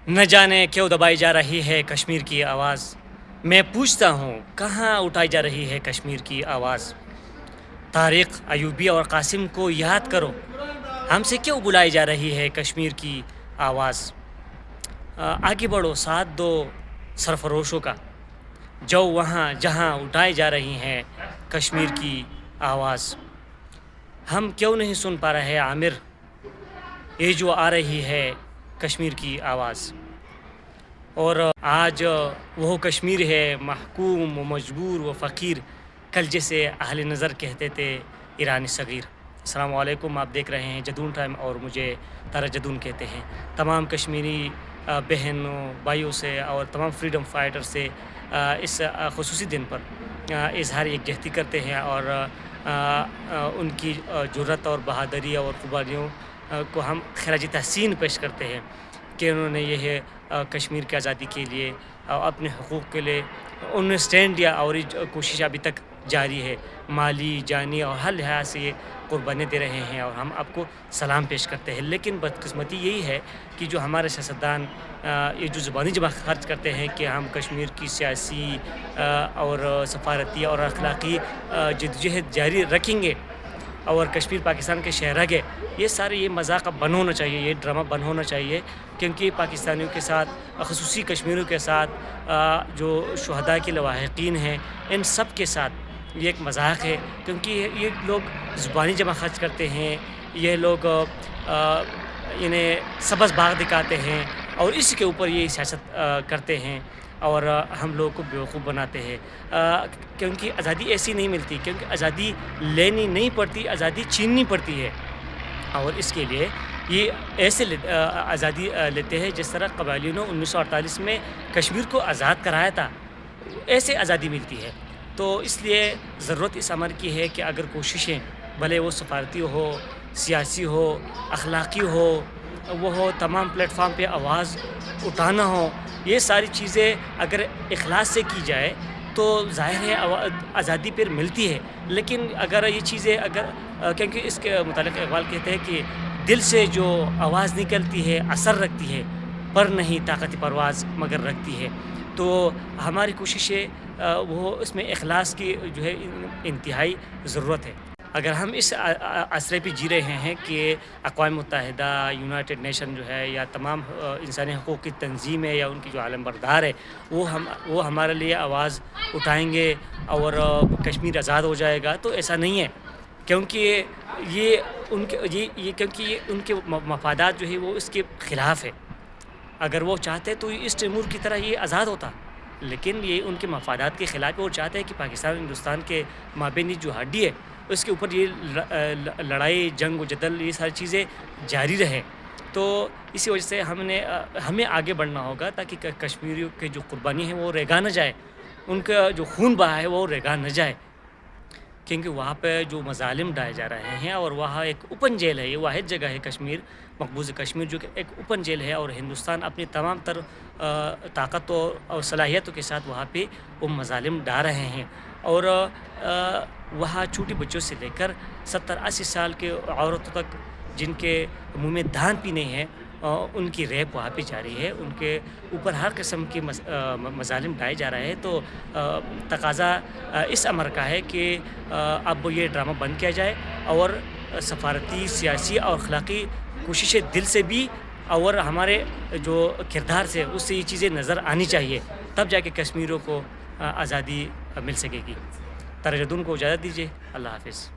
न जाने क्यों दबाई जा रही है कश्मीर की आवाज़। मैं पूछता हूँ कहाँ उठाई जा रही है कश्मीर की आवाज़। तारिक, अयूबी और कासिम को याद करो, हमसे क्यों बुलाई जा रही है कश्मीर की आवाज़। आगे बढ़ो, साथ दो सरफरोशों का, जाओ वहाँ जहाँ उठाई जा रही हैं कश्मीर की आवाज़। हम क्यों नहीं सुन पा रहे आमिर, ये जो आ रही है कश्मीर की आवाज़। और आज वो कश्मीर है महकूम व मजबूर व फ़कीर, कल जैसे अहले नज़र कहते थे ईरानी सग़ीर। अस्सलाम वालेकुम, आप देख रहे हैं जदून टाइम और मुझे तारा जदून कहते हैं। तमाम कश्मीरी बहनों भाइयों से और तमाम फ्रीडम फाइटर से इस ख़ुसूसी दिन पर इजहार यकजहती करते हैं और उनकी जुर्रत और बहादुरी और क़ुर्बानियों को हम ख़राज तहसीन पेश करते हैं कि उन्होंने यह कश्मीर की आज़ादी के लिए अपने हुकूक़ के लिए उन्होंने स्टैंड लिया और ये कोशिश अभी तक जारी है। माली, जानी और हर लिहाज से ये क़ुर्बानी दे रहे हैं और हम आपको सलाम पेश करते हैं। लेकिन बदकिस्मती यही है कि जो हमारे सियासतदान ये जो ज़ुबानी जमा खर्च करते हैं कि हम कश्मीर की सियासी और सफारती और अखलाक़ी जद्दोजहद जारी रखेंगे और कश्मीर पाकिस्तान के शहर है, ये सारे ये मज़ाक अब बंद होना चाहिए, ये ड्रामा बंद होना चाहिए। क्योंकि पाकिस्तानियों के साथ ख़ुसूसी कश्मीरियों के साथ जो शुहदा के लवाहिकीन हैं, इन सब के साथ ये एक मज़ाक है। क्योंकि ये लोग ज़ुबानी जमा खर्च करते हैं, ये लोग इन्हें सबस बाग दिखाते हैं और इसी के ऊपर ये सियासत करते हैं और हम लोगों को बेवकूफ़ बनाते हैं। क्योंकि आज़ादी ऐसी नहीं मिलती, क्योंकि आज़ादी लेनी नहीं पड़ती, आज़ादी छीननी पड़ती है। और इसके लिए ये ऐसे आज़ादी लेते हैं जिस तरह कबायलियों ने 1948 में कश्मीर को आज़ाद कराया था, ऐसे आज़ादी मिलती है। तो इसलिए ज़रूरत इस अमर की है कि अगर कोशिशें भले वो सफारती हो, सियासी हो, अखलाक़ी हो, वो हो तमाम प्लेटफार्म पे आवाज़ उठाना हो, ये सारी चीज़ें अगर इखलास से की जाए तो ज़ाहिर है आज़ादी फिर मिलती है। लेकिन अगर ये चीज़ें अगर क्योंकि इसके मुतालिक इक़बाल कहते हैं कि दिल से जो आवाज़ निकलती है असर रखती है, पर नहीं ताकत परवाज़ मगर रखती है। तो हमारी कोशिशें वो इसमें इखलास की जो है इंतहाई ज़रूरत है। अगर हम इस असरे पे जी रहे हैं कि अक़वाम मुत्तहिदा, यूनाइटेड नेशन जो है या तमाम इंसानी हक़ूक़ की तंज़ीमें या उनकी जो आलम बरदार है वो हमारे लिए आवाज़ उठाएंगे और कश्मीर आज़ाद हो जाएगा, तो ऐसा नहीं है। क्योंकि ये क्योंकि ये उनके मफादात जो है वो इसके ख़िलाफ़ है। अगर वो चाहते तो इस तैमूर की तरह ये आज़ाद होता, लेकिन ये उनके मफादात के ख़िलाफ़ है। वो चाहते हैं कि पाकिस्तान हिंदुस्तान के माबैन जो हड्डी है उसके ऊपर ये लड़ाई, जंग व जदल, ये सारी चीज़ें जारी रहे। तो इसी वजह से हमें आगे बढ़ना होगा ताकि कश्मीरियों की जो कुर्बानी है वो रेगा न जाए, उनका जो खून बहा है वो रेगा न जाए। क्योंकि वहाँ पे जो मज़ालिम ढाए जा रहे हैं और वहाँ एक ओपन जेल है, ये वाहिद जगह है कश्मीर, मकबूज़ कश्मीर, जो कि एक ओपन जेल है और हिंदुस्तान अपनी तमाम तर ताकत और सलाहियतों के साथ वहाँ पे वो मज़ालिम ढा रहे हैं। और वहाँ छोटे बच्चों से लेकर 70-80 साल के औरतों तक जिनके मुँह में दांत भी नहीं है, उनकी रेप वहाँ पे जारी है, उनके ऊपर हर किस्म के मज़ालिम ढाए जा रहे हैं। तो तकाज़ा इस अमर का है कि अब ये ड्रामा बंद किया जाए और सफारती, सियासी और अखलाक़ी कोशिशें दिल से भी और हमारे जो किरदार से उससे ये चीज़ें नज़र आनी चाहिए, तब जाके कश्मीरियों को आज़ादी मिल सकेगी। तारा जदून को इजाज़त दीजिए। अल्लाह हाफ़िज़।